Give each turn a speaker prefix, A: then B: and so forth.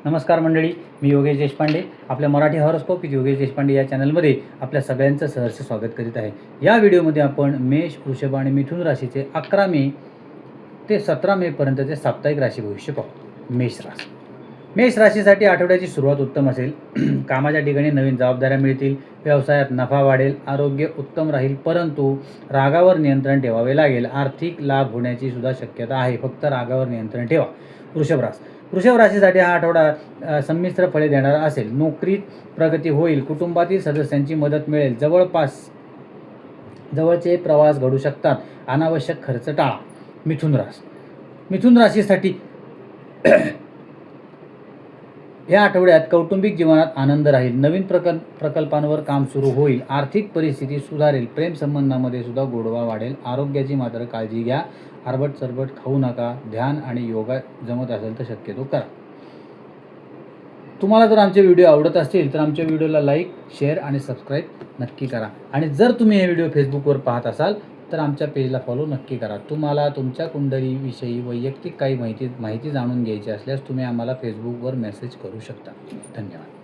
A: नमस्कार मंडळी, मी योगेश देशपांडे. आपल्या मराठी हॉरोस्कोप विथ योगेश देशपांडे या चॅनलमध्ये आपल्या सगळ्यांचं सहर्ष स्वागत करीत आहे. या व्हिडिओमध्ये आपण मेष, वृषभ आणि मिथुन राशीचे 11 मे ते 17 मेपर्यंतचे साप्ताहिक राशी भविष्य पाहू. मेष राशीसाठी आठवड्याची सुरुवात उत्तम असेल. कामाच्या ठिकाणी नवीन जबाबदाऱ्या मिळतील, व्यवसायात नफा वाढेल, आरोग्य उत्तम राहील, परंतु रागावर नियंत्रण ठेवावे लागेल. आर्थिक लाभ होण्याची सुद्धा शक्यता आहे, फक्त रागावर नियंत्रण ठेवा. वृषभ राशीसाठी हा आठवडा संमिश्र फळे देणारा असेल. नोकरीत प्रगती होईल, कुटुंबातील सदस्यांची मदत मिळेल, जवळचे प्रवास घडू शकतात, अनावश्यक खर्च टाळा. मिथुन राशीसाठी या आठवड्यात कौटुंबिक जीवनात आनंद राहील, नवीन प्रकल्पांवर काम सुरू होईल, आर्थिक परिस्थिती सुधारेल, प्रेम संबंधामध्ये सुद्धा गोडवा वाढेल. आरोग्याची मात्र काळजी घ्या, आरबट सरबट खाऊ नका. ध्यान आणि योगा जमत असेल तर शक्यतो करा. तुम्हाला जर आमचे व्हिडिओ आवडत असतील तर आमच्या व्हिडिओला लाईक, शेअर आणि सबस्क्राईब नक्की करा. आणि जर तुम्ही हे व्हिडिओ फेसबुकवर पाहत असाल तर आमच्या पेजला फॉलो नक्की करा. तुम्हाला तुमच्या कुंडलीविषयी वैयक्तिक काही माहिती जाणून घ्यायची असल्यास तुम्ही आम्हाला फेसबुकवर मेसेज करू शकता. धन्यवाद.